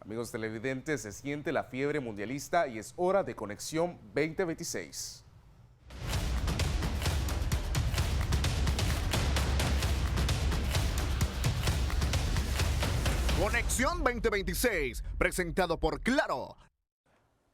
Amigos televidentes, se siente la fiebre mundialista y es hora de Conexión 2026. Conexión 2026, presentado por Claro.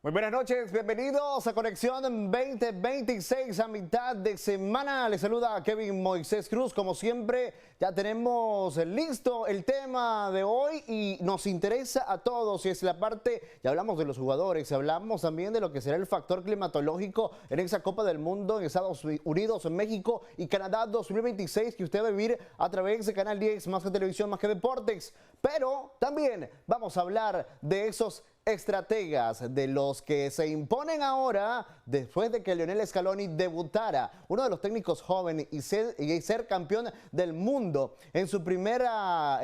Muy buenas noches, bienvenidos a Conexión 2026 a mitad de semana. Les saluda Kevin Moisés Cruz. Como siempre, ya tenemos listo el tema de hoy y nos interesa a todos. Y es la parte, ya hablamos de los jugadores, hablamos también de lo que será el factor climatológico en esa Copa del Mundo en Estados Unidos, México y Canadá 2026 que usted va a vivir a través de Canal 10, Más que Televisión, Más que Deportes. Pero también vamos a hablar de esos estrategas, de los que se imponen ahora después de que Lionel Scaloni debutara, uno de los técnicos jóvenes y ser campeón del mundo en su primera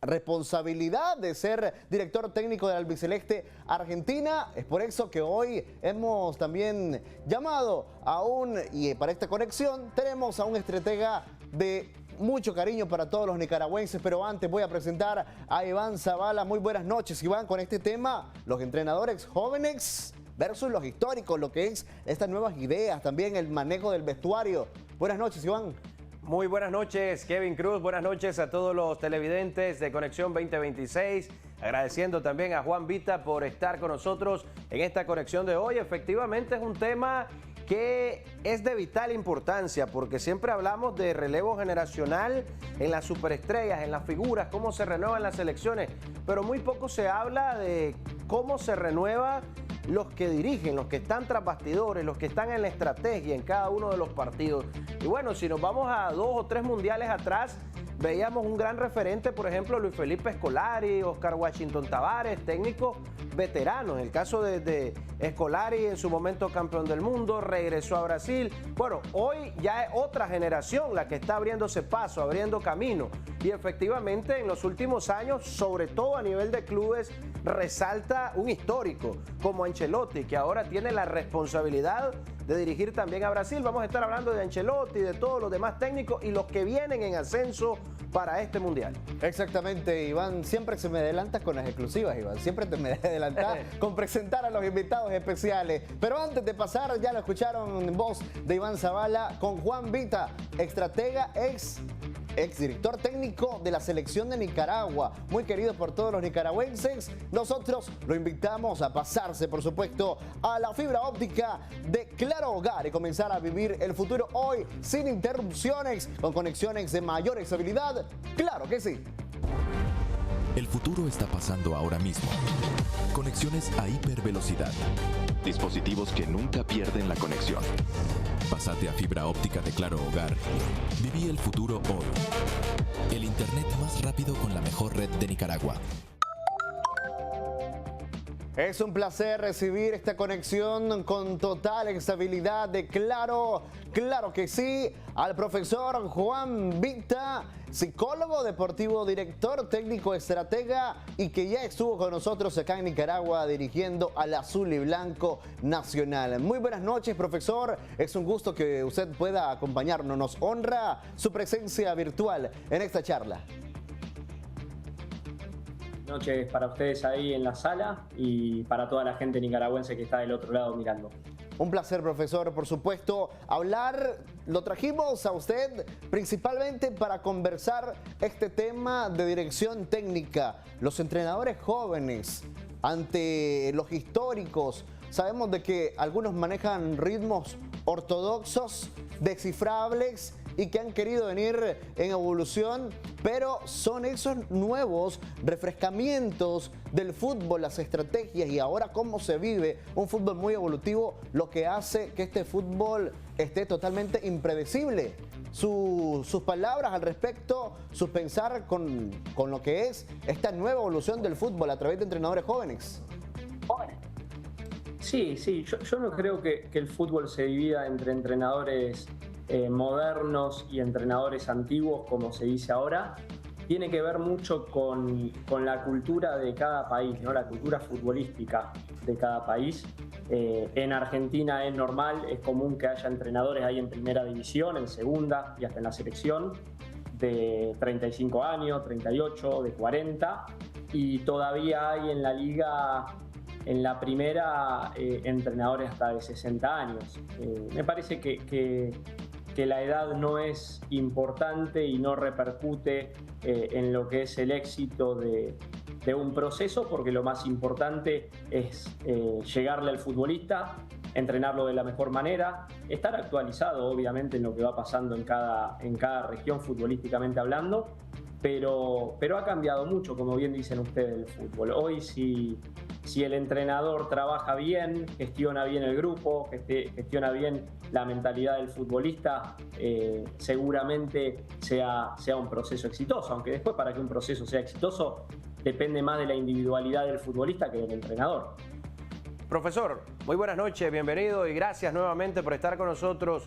responsabilidad de ser director técnico del albiceleste Argentina. Es por eso que hoy hemos también llamado y para esta conexión tenemos a un estratega de mucho cariño para todos los nicaragüenses, pero antes voy a presentar a Iván Zavala. Muy buenas noches, Iván, con este tema, los entrenadores jóvenes versus los históricos, lo que es estas nuevas ideas, también el manejo del vestuario. Buenas noches, Iván. Muy buenas noches, Kevin Cruz. Buenas noches a todos los televidentes de Conexión 2026. Agradeciendo también a Juan Vita por estar con nosotros en esta conexión de hoy. Efectivamente es un tema que es de vital importancia porque siempre hablamos de relevo generacional en las superestrellas, en las figuras, cómo se renuevan las selecciones, pero muy poco se habla de cómo se renueva los que dirigen, los que están tras bastidores, los que están en la estrategia en cada uno de los partidos. Y bueno, si nos vamos a 2 o 3 mundiales atrás, veíamos un gran referente, por ejemplo, Luis Felipe Scolari, Oscar Washington Tabárez, técnicos veteranos. En el caso de Scolari, en su momento campeón del mundo, regresó a Brasil. Bueno, hoy ya es otra generación la que está abriéndose paso, abriendo camino. Y efectivamente, en los últimos años, sobre todo a nivel de clubes, resalta un histórico como Ancelotti, que ahora tiene la responsabilidad de dirigir también a Brasil. Vamos a estar hablando de Ancelotti, de todos los demás técnicos y los que vienen en ascenso para este mundial. Exactamente, Iván, siempre se me adelanta con las exclusivas, Iván, siempre te me adelantas con presentar a los invitados especiales. Pero antes de pasar, ya lo escucharon en voz de Iván Zavala, con Juan Vita, estratega, ex director técnico de la selección de Nicaragua, muy querido por todos los nicaragüenses. Nosotros lo invitamos a pasarse, por supuesto, a la fibra óptica de Claro Hogar y comenzar a vivir el futuro hoy sin interrupciones, con conexiones de mayor estabilidad. ¡Claro que sí! El futuro está pasando ahora mismo. Conexiones a hipervelocidad. Dispositivos que nunca pierden la conexión. Pásate a fibra óptica de Claro Hogar. Viví el futuro hoy. El internet más rápido con la mejor red de Nicaragua. Es un placer recibir esta conexión con total estabilidad de Claro que sí, al profesor Juan Vita, psicólogo deportivo, director técnico, estratega y que ya estuvo con nosotros acá en Nicaragua dirigiendo al Azul y Blanco Nacional. Muy buenas noches, profesor. Es un gusto que usted pueda acompañarnos. Nos honra su presencia virtual en esta charla. Noches para ustedes ahí en la sala y para toda la gente nicaragüense que está del otro lado mirando. Un placer, profesor, por supuesto. Lo trajimos a usted principalmente para conversar este tema de dirección técnica. Los entrenadores jóvenes ante los históricos. Sabemos de que algunos manejan ritmos ortodoxos, descifrables y que han querido venir en evolución, pero son esos nuevos refrescamientos del fútbol, las estrategias y ahora cómo se vive un fútbol muy evolutivo, lo que hace que este fútbol esté totalmente impredecible. Sus palabras al respecto, su pensar con lo que es esta nueva evolución del fútbol a través de entrenadores jóvenes. Sí, yo no creo que el fútbol se divida entre entrenadores modernos y entrenadores antiguos, como se dice ahora. Tiene que ver mucho con la cultura de cada país, ¿no? La cultura futbolística de cada país. En Argentina es normal, es común que haya entrenadores ahí en primera división, en segunda y hasta en la selección, de 35 años, 38, de 40. y todavía hay en la liga, en la primera, entrenadores hasta de 60 años. Me parece que la edad no es importante y no repercute en lo que es el éxito de un proceso, porque lo más importante es llegarle al futbolista, entrenarlo de la mejor manera, estar actualizado obviamente en lo que va pasando en cada región futbolísticamente hablando, pero ha cambiado mucho, como bien dicen ustedes, el fútbol. Hoy si el entrenador trabaja bien, gestiona bien el grupo, gestiona bien la mentalidad del futbolista, seguramente sea un proceso exitoso, aunque después para que un proceso sea exitoso depende más de la individualidad del futbolista que del entrenador. Profesor, muy buenas noches, bienvenido y gracias nuevamente por estar con nosotros.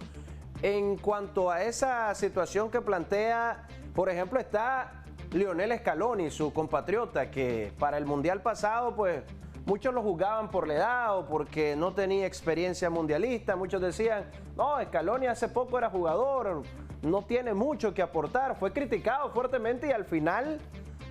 En cuanto a esa situación que plantea, por ejemplo, está Lionel Scaloni, su compatriota, que para el Mundial pasado, pues muchos lo juzgaban por la edad o porque no tenía experiencia mundialista. Muchos decían, no, Scaloni hace poco era jugador, no tiene mucho que aportar. Fue criticado fuertemente y al final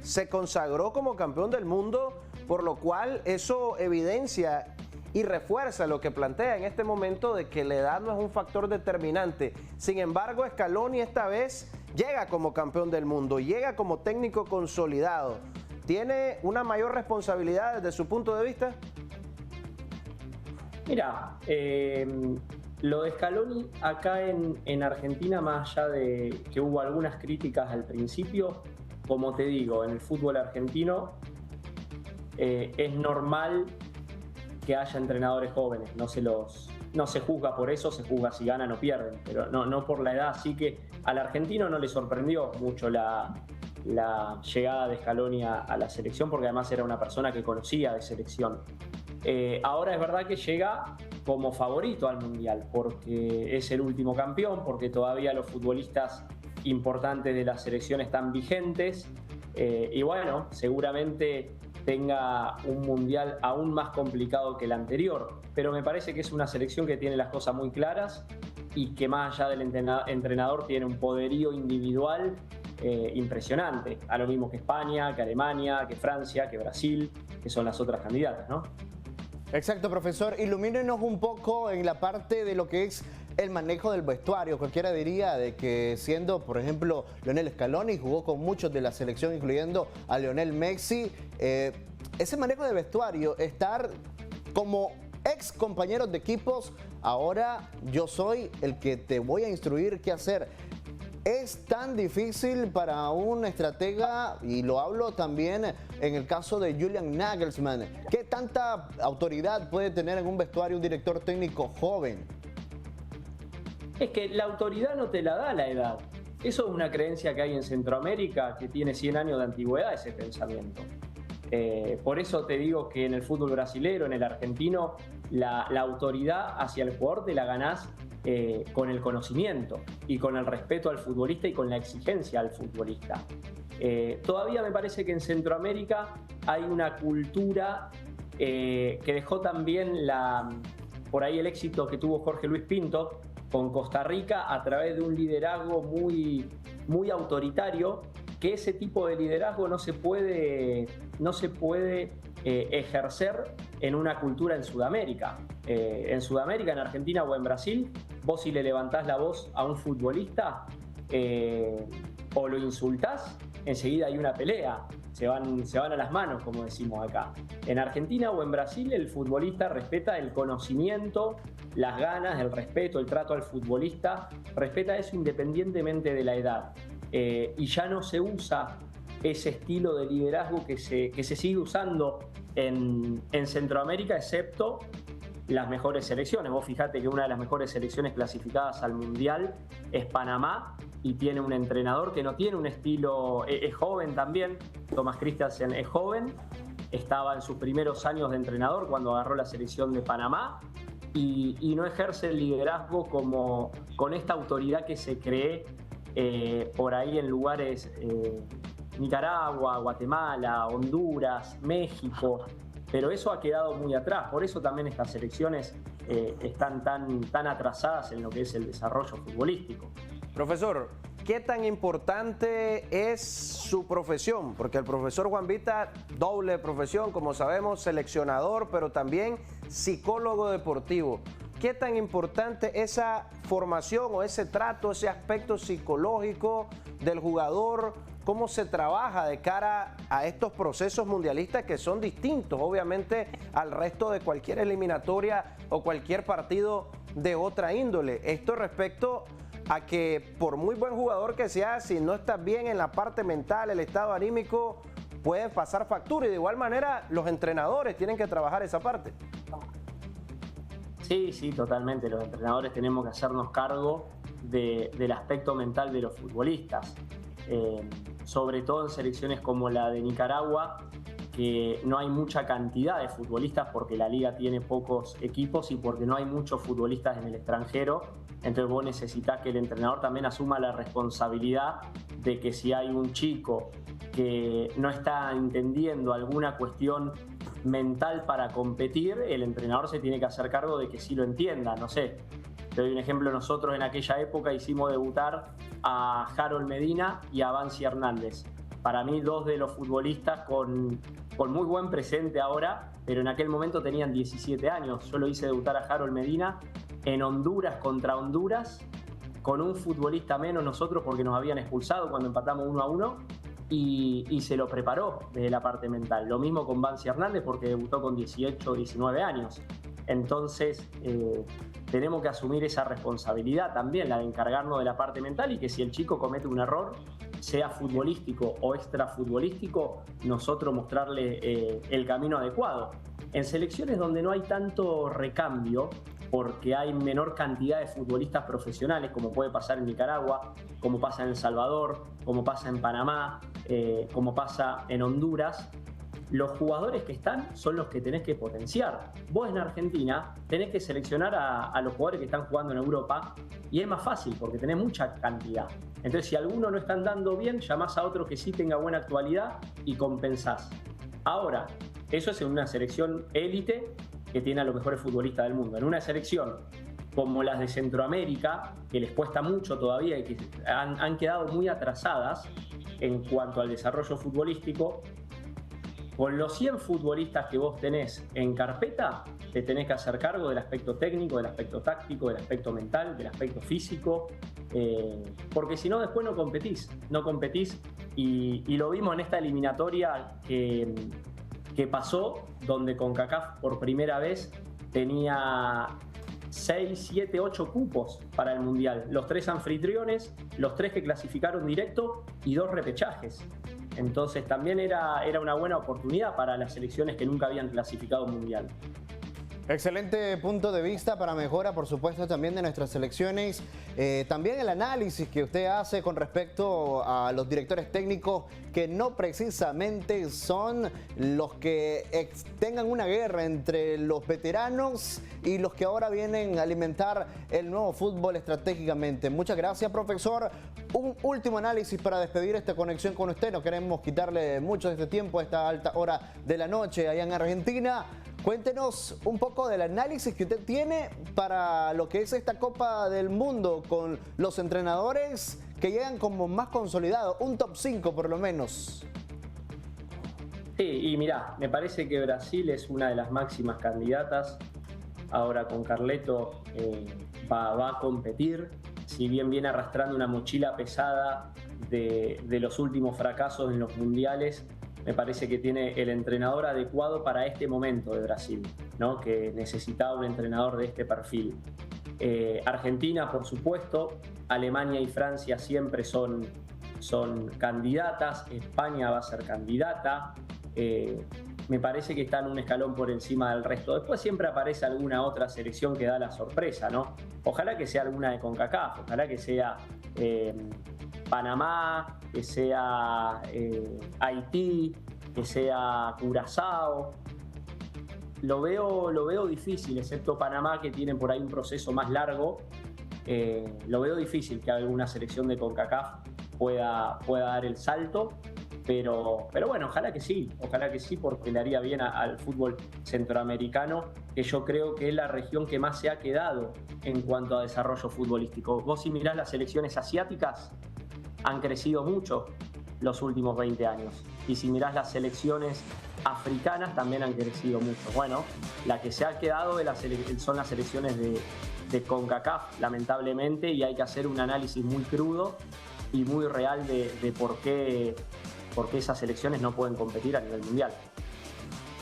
se consagró como campeón del mundo, por lo cual eso evidencia y refuerza lo que plantea en este momento de que la edad no es un factor determinante. Sin embargo, Scaloni esta vez llega como campeón del mundo, llega como técnico consolidado. ¿Tiene una mayor responsabilidad desde su punto de vista? Mira, lo de Scaloni acá en Argentina, más allá de que hubo algunas críticas al principio, como te digo, en el fútbol argentino es normal que haya entrenadores jóvenes, no se juzga por eso, se juzga si ganan o pierden, pero no por la edad. Así que al argentino no le sorprendió mucho la llegada de Scaloni a la selección, porque además era una persona que conocía de selección. Ahora es verdad que llega como favorito al Mundial, porque es el último campeón, porque todavía los futbolistas importantes de la selección están vigentes, y bueno, seguramente tenga un Mundial aún más complicado que el anterior, pero me parece que es una selección que tiene las cosas muy claras y que más allá del entrenador tiene un poderío individual impresionante, a lo mismo que España, que Alemania, que Francia, que Brasil, que son las otras candidatas, ¿no? Exacto, profesor. Ilumínenos un poco en la parte de lo que es el manejo del vestuario. Cualquiera diría de que siendo, por ejemplo, Lionel Scaloni jugó con muchos de la selección, incluyendo a Lionel Messi. Ese manejo de vestuario, estar como ex compañeros de equipos, ahora yo soy el que te voy a instruir qué hacer. ¿Es tan difícil para un estratega? Y lo hablo también en el caso de Julian Nagelsmann. ¿Qué tanta autoridad puede tener en un vestuario un director técnico joven? Es que la autoridad no te la da la edad. Eso es una creencia que hay en Centroamérica que tiene 100 años de antigüedad, ese pensamiento. Por eso te digo que en el fútbol brasilero, en el argentino, la autoridad hacia el jugador te la ganás con el conocimiento y con el respeto al futbolista y con la exigencia al futbolista. Todavía me parece que en Centroamérica hay una cultura que dejó también por ahí el éxito que tuvo Jorge Luis Pinto con Costa Rica a través de un liderazgo muy, muy autoritario, que ese tipo de liderazgo no se puede ejercer en una cultura en Sudamérica. En Sudamérica, en Argentina o en Brasil, vos si le levantás la voz a un futbolista o lo insultás, enseguida hay una pelea, se van a las manos, como decimos acá. En Argentina o en Brasil, el futbolista respeta el conocimiento, las ganas, el respeto, el trato al futbolista, respeta eso independientemente de la edad. Y ya no se usa ese estilo de liderazgo que se sigue usando en Centroamérica, excepto las mejores selecciones. Vos fijate que una de las mejores selecciones clasificadas al Mundial es Panamá y tiene un entrenador que no tiene un estilo, es joven también, Thomas Christiansen es joven, estaba en sus primeros años de entrenador cuando agarró la selección de Panamá y no ejerce el liderazgo con esta autoridad que se cree por ahí en lugares Nicaragua, Guatemala, Honduras, México, pero eso ha quedado muy atrás. Por eso también estas selecciones están tan atrasadas en lo que es el desarrollo futbolístico. Profesor, ¿qué tan importante es su profesión? Porque el profesor Juan Vita, doble profesión, como sabemos, seleccionador, pero también psicólogo deportivo. ¿Qué tan importante esa formación o ese trato, ese aspecto psicológico del jugador? ¿Cómo se trabaja de cara a estos procesos mundialistas que son distintos, obviamente, al resto de cualquier eliminatoria o cualquier partido de otra índole? Esto respecto a que por muy buen jugador que seas, si no estás bien en la parte mental, el estado anímico, puede pasar factura. Y de igual manera, los entrenadores tienen que trabajar esa parte. Sí, totalmente. Los entrenadores tenemos que hacernos cargo del aspecto mental de los futbolistas. Sobre todo en selecciones como la de Nicaragua, que no hay mucha cantidad de futbolistas porque la liga tiene pocos equipos y porque no hay muchos futbolistas en el extranjero. Entonces vos necesitás que el entrenador también asuma la responsabilidad de que si hay un chico que no está entendiendo alguna cuestión mental para competir, el entrenador se tiene que hacer cargo de que sí lo entienda. No sé, te doy un ejemplo. Nosotros en aquella época hicimos debutar a Harold Medina y a Bansi Hernández. Para mí, dos de los futbolistas con muy buen presente ahora, pero en aquel momento tenían 17 años. Yo lo hice debutar a Harold Medina en Honduras contra Honduras, con un futbolista menos nosotros porque nos habían expulsado cuando empatamos 1-1, y se lo preparó desde la parte mental. Lo mismo con Bansi Hernández porque debutó con 18 o 19 años. Entonces, tenemos que asumir esa responsabilidad también, la de encargarnos de la parte mental, y que si el chico comete un error, sea futbolístico o extrafutbolístico, nosotros mostrarle el camino adecuado. En selecciones donde no hay tanto recambio, porque hay menor cantidad de futbolistas profesionales, como puede pasar en Nicaragua, como pasa en El Salvador, como pasa en Panamá, como pasa en Honduras, los jugadores que están son los que tenés que potenciar. Vos en Argentina tenés que seleccionar a los jugadores que están jugando en Europa, y es más fácil porque tenés mucha cantidad. Entonces, si alguno no está andando bien, llamás a otro que sí tenga buena actualidad y compensás. Ahora, eso es en una selección élite que tiene a los mejores futbolistas del mundo. En una selección como las de Centroamérica, que les cuesta mucho todavía y que han quedado muy atrasadas en cuanto al desarrollo futbolístico, con los 100 futbolistas que vos tenés en carpeta, te tenés que hacer cargo del aspecto técnico, del aspecto táctico, del aspecto mental, del aspecto físico, porque si no después no competís y lo vimos en esta eliminatoria que pasó, donde CONCACAF por primera vez tenía 6, 7, 8 cupos para el Mundial. Los 3 anfitriones, los 3 que clasificaron directo y 2 repechajes. Entonces también era una buena oportunidad para las selecciones que nunca habían clasificado Mundial. Excelente punto de vista para mejora, por supuesto, también de nuestras selecciones. También el análisis que usted hace con respecto a los directores técnicos que no precisamente son los que tengan una guerra entre los veteranos y los que ahora vienen a alimentar el nuevo fútbol estratégicamente. Muchas gracias, profesor. Un último análisis para despedir esta conexión con usted. No queremos quitarle mucho de este tiempo a esta alta hora de la noche allá en Argentina. Cuéntenos un poco del análisis que usted tiene para lo que es esta Copa del Mundo con los entrenadores que llegan como más consolidados, un top 5 por lo menos. Sí, y mirá, me parece que Brasil es una de las máximas candidatas. Ahora con Carleto va a competir, si bien viene arrastrando una mochila pesada de los últimos fracasos en los mundiales. Me parece que tiene el entrenador adecuado para este momento de Brasil, ¿no? Que necesitaba un entrenador de este perfil. Argentina, por supuesto, Alemania y Francia siempre son candidatas, España va a ser candidata. Me parece que están un escalón por encima del resto. Después siempre aparece alguna otra selección que da la sorpresa, ¿no? Ojalá que sea alguna de CONCACAF, ojalá que sea Panamá, que sea Haití, que sea Curazao. Lo veo difícil, excepto Panamá, que tiene por ahí un proceso más largo. Lo veo difícil que alguna selección de CONCACAF pueda dar el salto. Pero bueno, ojalá que sí, porque le haría bien al fútbol centroamericano, que yo creo que es la región que más se ha quedado en cuanto a desarrollo futbolístico. Vos si mirás las selecciones asiáticas, han crecido mucho los últimos 20 años. Y si mirás las selecciones africanas, también han crecido mucho. Bueno, la que se ha quedado son las selecciones de CONCACAF, lamentablemente, y hay que hacer un análisis muy crudo y muy real de por qué esas selecciones no pueden competir a nivel mundial.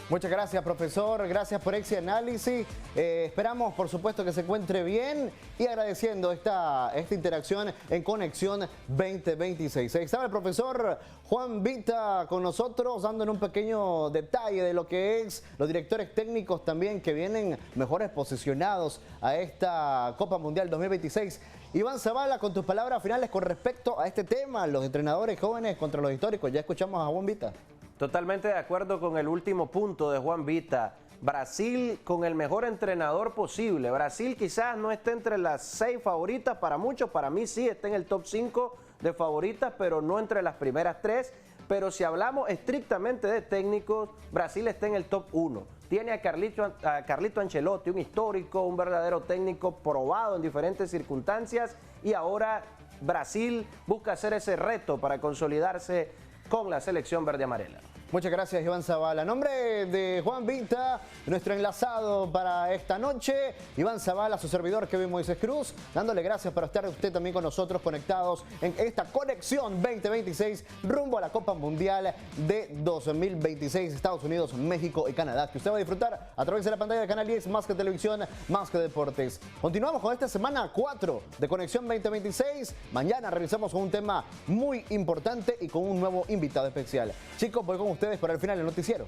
Muchas gracias, profesor. Gracias por ese análisis. Esperamos, por supuesto, que se encuentre bien y agradeciendo esta interacción en Conexión 2026. Estaba el profesor Juan Vita con nosotros, dándonos un pequeño detalle de lo que es los directores técnicos también que vienen mejores posicionados a esta Copa Mundial 2026. Iván Zavala, con tus palabras finales con respecto a este tema, los entrenadores jóvenes contra los históricos. Ya escuchamos a Juan Vita. Totalmente de acuerdo con el último punto de Juan Vita. Brasil con el mejor entrenador posible. Brasil quizás no esté entre las 6 favoritas para muchos, para mí sí está en el top 5 de favoritas, pero no entre las primeras 3. Pero si hablamos estrictamente de técnicos, Brasil está en el top 1. Tiene a Carlito Ancelotti, un histórico, un verdadero técnico probado en diferentes circunstancias, y ahora Brasil busca hacer ese reto para consolidarse con la selección verde amarela. Muchas gracias, Iván Zavala. A nombre de Juan Vita, nuestro enlazado para esta noche, Iván Zavala, su servidor Kevin Moisés Cruz, dándole gracias por estar usted también con nosotros conectados en esta Conexión 2026 rumbo a la Copa Mundial de 2026, Estados Unidos, México y Canadá, que usted va a disfrutar a través de la pantalla de Canal 10, más que televisión, más que deportes. Continuamos con esta semana 4 de Conexión 2026. Mañana realizamos un tema muy importante y con un nuevo invitado especial. Chicos, voy con ustedes para el final del noticiero.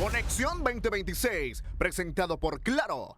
Conexión 2026, presentado por Claro.